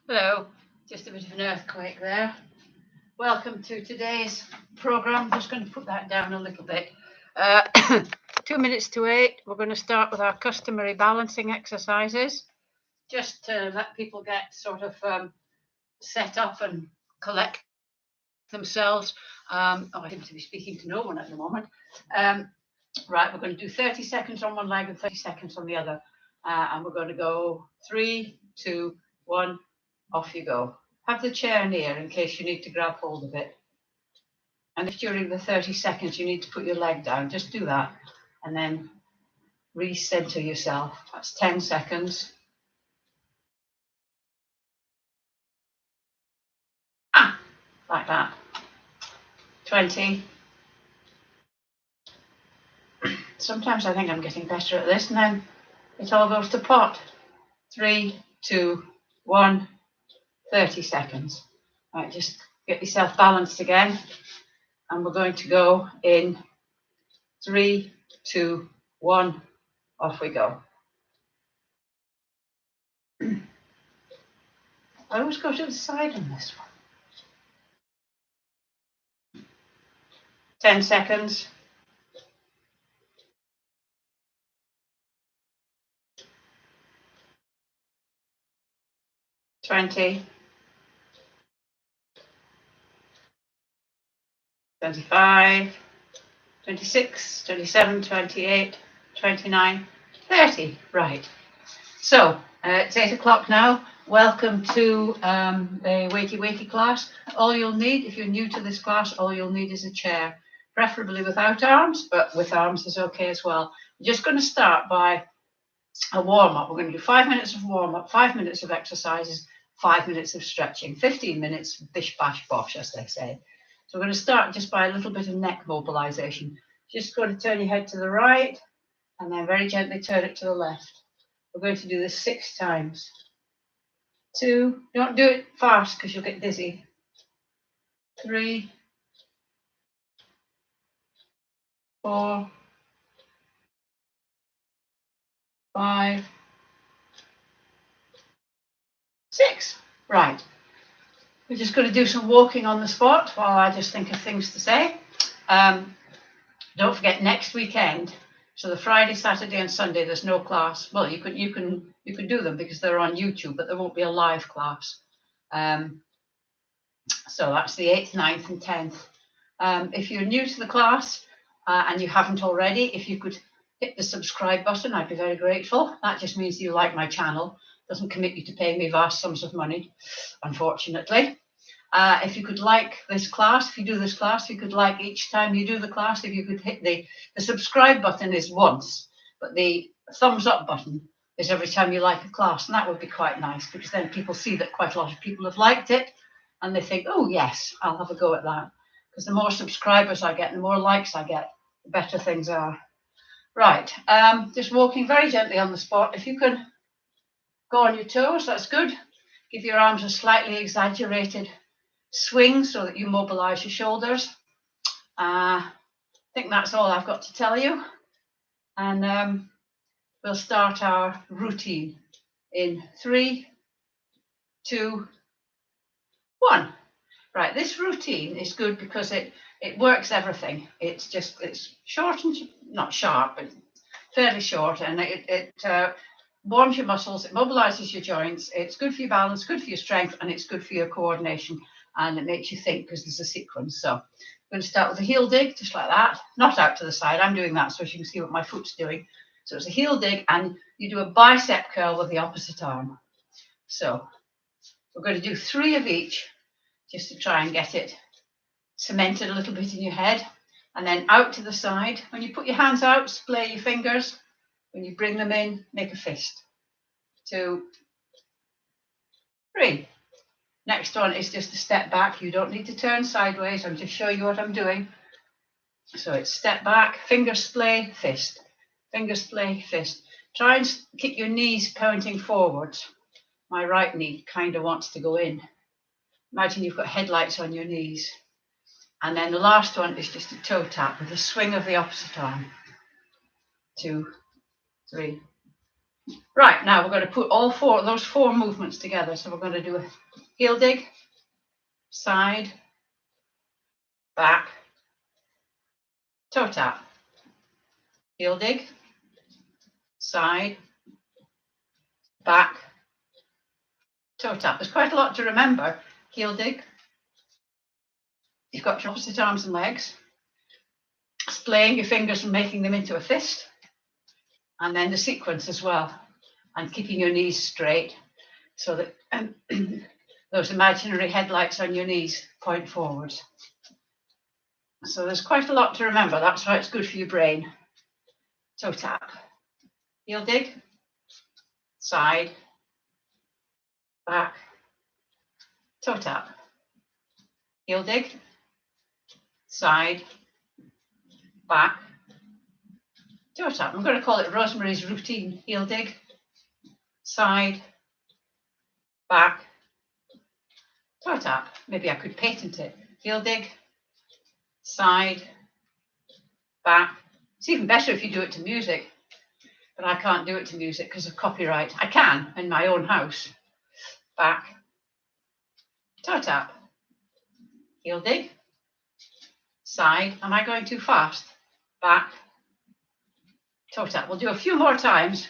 Hello, just a bit of an earthquake there. Welcome to today's programme. I'm just going to put that down a little bit. 2 minutes to 8, we're going to start with our customary balancing exercises, just to let people get sort of set up and collect themselves. I seem to be speaking to no one at the moment. Right, we're going to do 30 seconds on one leg and 30 seconds on the other. And we're going to go 3, 2, 1, off you go. Have the chair near in case you need to grab hold of it. And if during the 30 seconds you need to put your leg down, just do that. And then recenter yourself. That's 10 seconds. Like that. 20. Sometimes I think I'm getting better at this, and then it all goes to pot. 3, 2, 1, 30 seconds. Right, just get yourself balanced again. And we're going to go in 3, 2, 1, off we go. I always go to the side on this one. 10 seconds. 20. 25. 26, 27, 28, 29, 30. Right. So it's 8 o'clock now. Welcome to the Wakey class. All you'll need, if you're new to this class, all you'll need is a chair, preferably without arms, but with arms is okay as well. We're just going to start by a warm-up. We're going to do 5 minutes of warm-up, 5 minutes of exercises, 5 minutes of stretching, 15 minutes bish bash bosh, as they say. So we're going to start just by a little bit of neck mobilization. Just going to turn your head to the right and then very gently turn it to the left. We're going to do this 6 times. 2, don't do it fast because you'll get dizzy. 3, 4, 5, 6. Right. We're just going to do some walking on the spot while I just think of things to say. Don't forget next weekend. So the Friday, Saturday, and Sunday, there's no class. Well, you can do them because they're on YouTube, but there won't be a live class. So that's the 8th, 9th, and 10th. If you're new to the class and you haven't already, if you could hit the subscribe button, I'd be very grateful. That just means you like my channel. Doesn't commit you to pay me vast sums of money, unfortunately. If you could like this class, if you do this class, if you could like each time you do the class, if you could hit the subscribe button is once, but the thumbs up button is every time you like a class, and that would be quite nice because then people see that quite a lot of people have liked it and they think, oh yes, I'll have a go at that. Because the more subscribers I get, the more likes I get, the better things are. Right, just walking very gently on the spot. If you can go on your toes, that's good. Give your arms a slightly exaggerated swing so that you mobilize your shoulders. I think that's all I've got to tell you. And we'll start our routine in 3, 2, 1. Right, this routine is good because it works everything. It's short and not sharp, but fairly short, and it warms your muscles, it mobilizes your joints, it's good for your balance, good for your strength, and it's good for your coordination, and it makes you think because there's a sequence. So I'm going to start with a heel dig, just like that, not out to the side. I'm doing that so you can see what my foot's doing. So it's a heel dig, and you do a bicep curl with the opposite arm. So we're going to do 3 of each, just to try and get it cemented a little bit in your head. And then out to the side. When you put your hands out, splay your fingers. When you bring them in, make a fist. 2, 3. Next one is just a step back. You don't need to turn sideways. I'm just showing you what I'm doing. So it's step back, finger splay, fist. Finger splay, fist. Try and keep your knees pointing forwards. My right knee kind of wants to go in. Imagine you've got headlights on your knees. And then the last one is just a toe tap with a swing of the opposite arm. 2, 3, Right, now we're going to put all those four movements together. So we're going to do a heel dig, side, back, toe tap, heel dig, side, back, toe tap. There's quite a lot to remember. Heel dig, you've got your opposite arms and legs, splaying your fingers and making them into a fist, and then the sequence as well, and keeping your knees straight so that those imaginary headlights on your knees point forwards. So there's quite a lot to remember. That's why it's good for your brain. Toe tap, heel dig, side, back, toe tap, heel dig, side, back, toe tap. I'm going to call it Rosemary's routine. Heel dig, side, back, toe tap. Maybe I could patent it. Heel dig, side, back. It's even better if you do it to music, but I can't do it to music because of copyright. I can in my own house. Back, toe tap, heel dig, side. Am I going too fast? Back, toe tap. We'll do a few more times.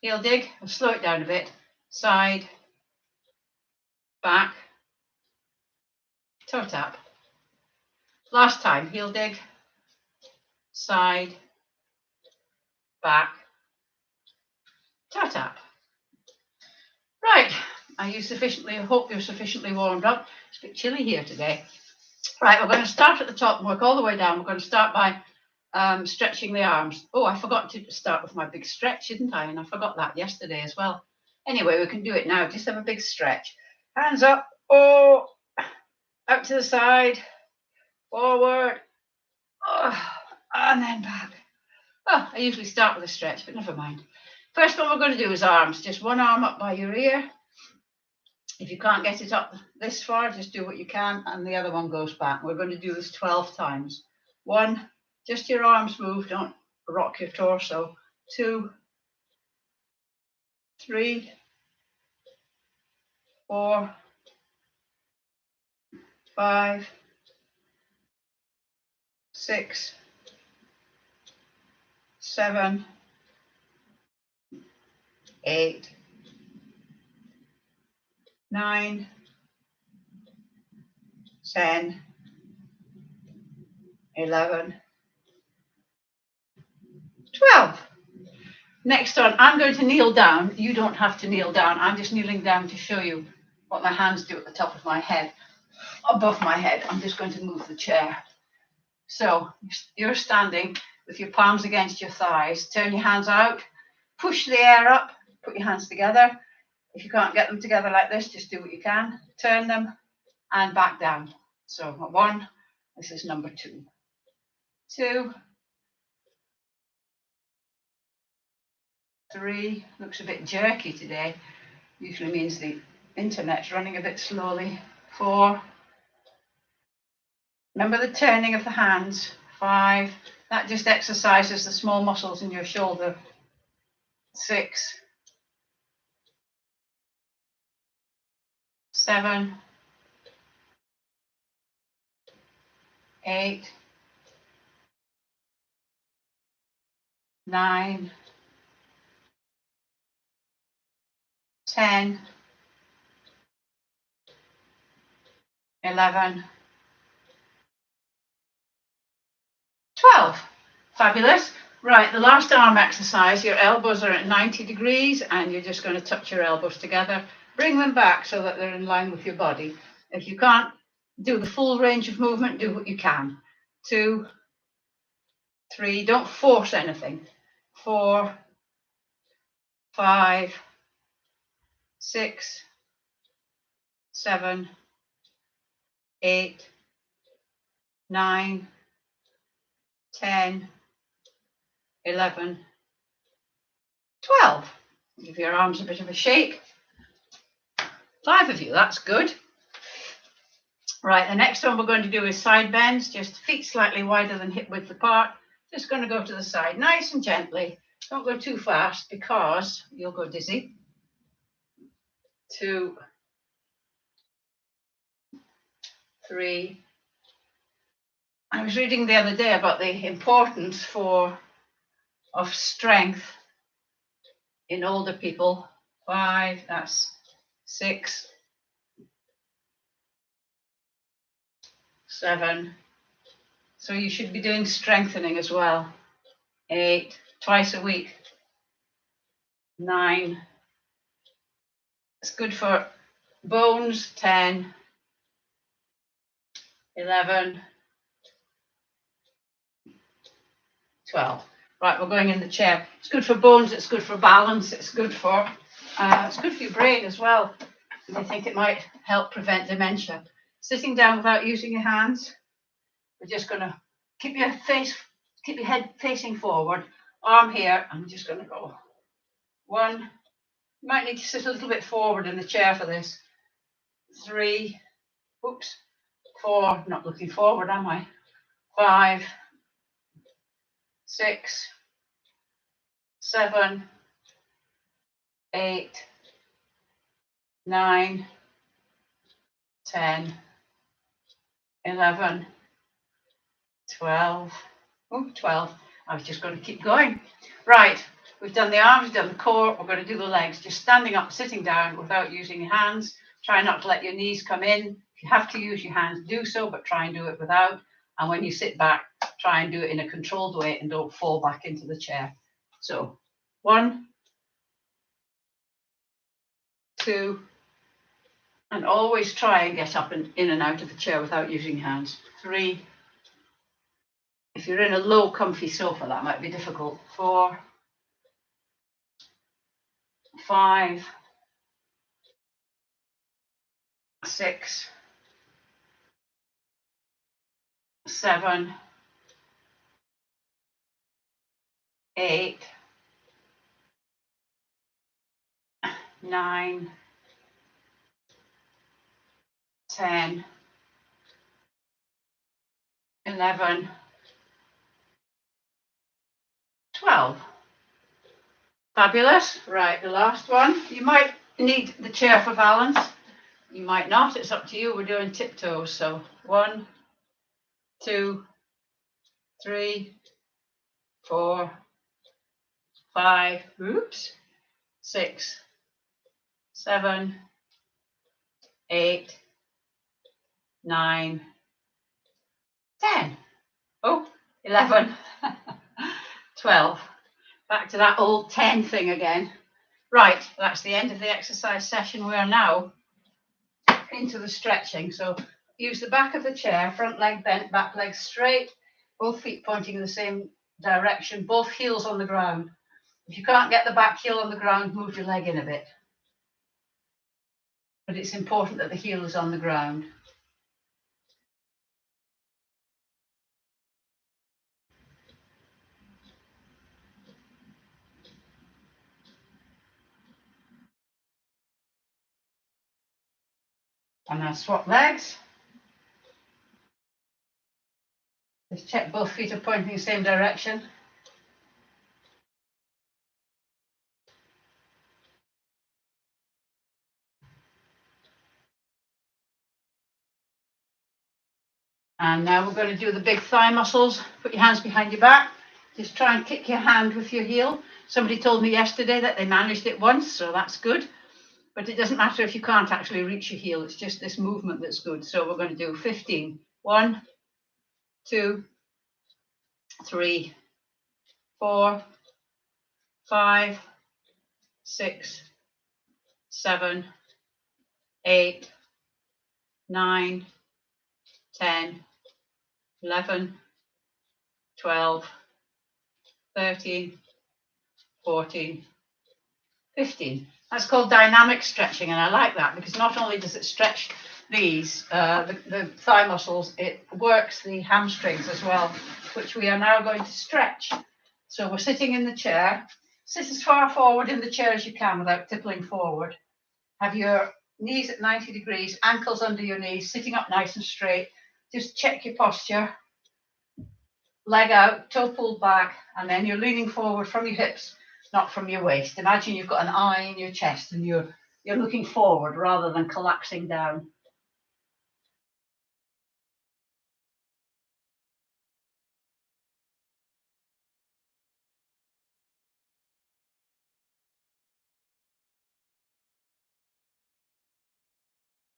Heel dig, I'll slow it down a bit. Side, back, toe tap. Last time, heel dig, side, back, toe tap. Right, I hope you're sufficiently warmed up. It's a bit chilly here today. Right, we're going to start at the top and work all the way down. We're going to start by stretching the arms. Oh, I forgot to start with my big stretch, didn't I? And I forgot that yesterday as well. Anyway, we can do it now. Just have a big stretch. Hands up. Oh, out to the side. Forward. Oh, and then back. Oh, I usually start with a stretch, but never mind. First one we're going to do is arms. Just one arm up by your ear. If you can't get it up this far, just do what you can, and the other one goes back. We're going to do this 12 times. 1, just your arms move, don't rock your torso. 2, 3, 4, 5, 6, 7, 8, 9, 10, 11, 12. Next on, I'm going to kneel down. You don't have to kneel down. I'm just kneeling down to show you what my hands do at the top of my head. Above my head, I'm just going to move the chair. So you're standing with your palms against your thighs. Turn your hands out, push the air up, put your hands together. If you can't get them together like this, just do what you can. Turn them and back down. So 1, this is number 2. 2, 3, looks a bit jerky today. Usually means the internet's running a bit slowly. 4, remember the turning of the hands. 5, that just exercises the small muscles in your shoulder. 6, 7, 8, 9, 10, 11, 12. Fabulous. Right, the last arm exercise, your elbows are at 90 degrees and you're just going to touch your elbows together. Bring them back so that they're in line with your body. If you can't do the full range of movement, do what you can. 2, 3, don't force anything. 4, 5, 6, 7, 8, 9, 10, 11, 12. Give your arms a bit of a shake. 5 of you, that's good. Right, the next one we're going to do is side bends, just feet slightly wider than hip width apart. Just going to go to the side, nice and gently. Don't go too fast because you'll go dizzy. 2, 3. I was reading the other day about the importance of strength in older people. 5, that's 6, 7. So you should be doing strengthening as well. 8, twice a week. 9, it's good for bones. 10, 11, 12. Right, we're going in the chair. It's good for bones, it's good for balance, it's good for your brain as well. They think it might help prevent dementia. Sitting down without using your hands. We're just going to keep your head facing forward, arm here. I'm just going to go 1. You might need to sit a little bit forward in the chair for this. 3, oops, 4, not looking forward, am I? 5, 6, 7, 8, 9, 10, 11, 12. Oh, 12. I was just going to keep going. Right, we've done the arms, we've done the core, we're going to do the legs. Just standing up, sitting down without using your hands. Try not to let your knees come in. If you have to use your hands, do so, but try and do it without. And when you sit back, try and do it in a controlled way and don't fall back into the chair. So 1, 2, and always try and get up and in and out of the chair without using hands. 3. If you're in a low, comfy sofa, that might be difficult. 4, 5, 6, 7, 8, 9, 10, 11, 12. Fabulous. Right, the last one. You might need the chair for balance. You might not. It's up to you. We're doing tiptoes. So 1, 2, 3, 4, 5, oops, 6, 7, 8, 9, 10. Oh, 11, 12. Back to that old 10 thing again. Right, that's the end of the exercise session. We are now into the stretching. So use the back of the chair, front leg bent, back leg straight, both feet pointing in the same direction, both heels on the ground. If you can't get the back heel on the ground, move your leg in a bit. But it's important that the heel is on the ground. And now swap legs. Just check both feet are pointing in the same direction. And now we're going to do the big thigh muscles. Put your hands behind your back. Just try and kick your hand with your heel. Somebody told me yesterday that they managed it once, so that's good. But it doesn't matter if you can't actually reach your heel. It's just this movement that's good. So we're going to do 15. 1, 2, 3, 4, 5, 6, 7, 8, 9, 10, 11, 12, 13, 14, 15. That's called dynamic stretching, and I like that because not only does it stretch these, the thigh muscles, it works the hamstrings as well, which we are now going to stretch. So we're sitting in the chair. Sit as far forward in the chair as you can without tippling forward. Have your knees at 90 degrees, ankles under your knees, sitting up nice and straight. Just check your posture. Leg out, toe pulled back, and then you're leaning forward from your hips. not from your waist. Imagine you've got an eye in your chest and you're looking forward rather than collapsing down.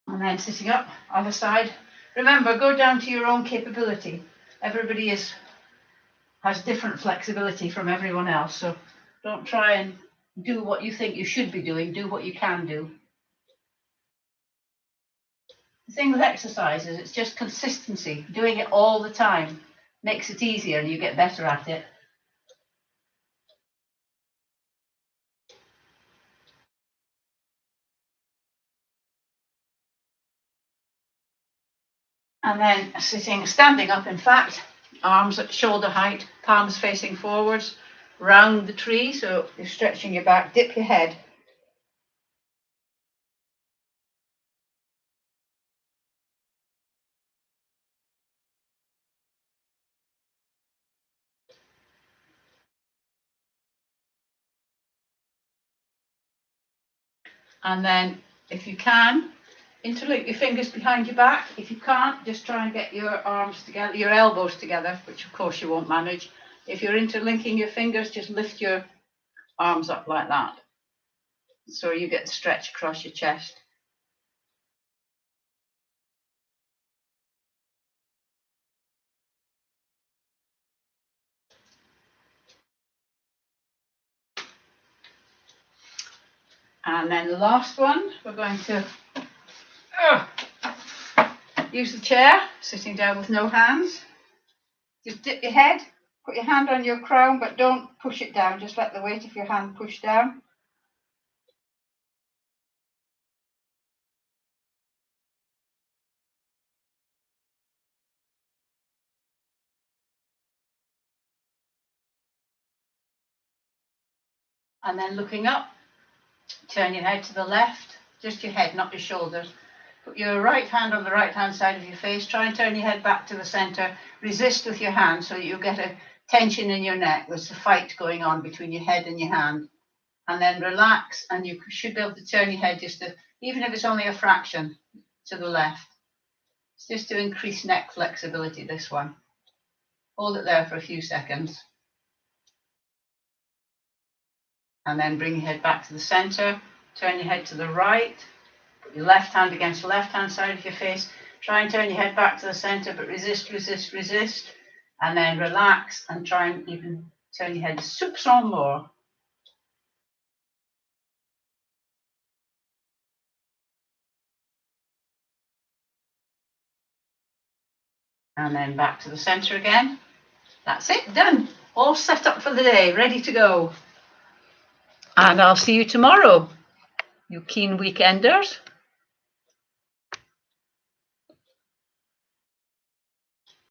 And then sitting up, other side. Remember, go down to your own capability. Everybody has different flexibility from everyone else, so don't try and do what you think you should be doing. Do what you can do. The thing with exercise is it's just consistency. Doing it all the time makes it easier and you get better at it. And then standing up, in fact, arms at shoulder height, palms facing forwards, round the tree, so you're stretching your back, dip your head. And then, if you can, interlock your fingers behind your back. If you can't, just try and get your arms together, your elbows together, which of course you won't manage. If you're interlinking your fingers, just lift your arms up like that. So you get the stretch across your chest. And then the last one, we're going to use the chair, sitting down with no hands. Just dip your head, put your hand on your crown, but don't push it down. Just let the weight of your hand push down. And then looking up, turn your head to the left, just your head, not your shoulders. Put your right hand on the right hand side of your face. Try and turn your head back to the center. Resist with your hand so that you get a tension in your neck. There's a fight going on between your head and your hand. And then relax, and you should be able to turn your head even if it's only a fraction, to the left. It's just to increase neck flexibility, this one. Hold it there for a few seconds. And then bring your head back to the center. Turn your head to the right. Put your left hand against the left hand side of your face. Try and turn your head back to the center, but resist, resist, resist. And then relax and try and even turn your head soupçon more. And then back to the center again. That's it, done. All set up for the day, ready to go. And I'll see you tomorrow, you keen weekenders.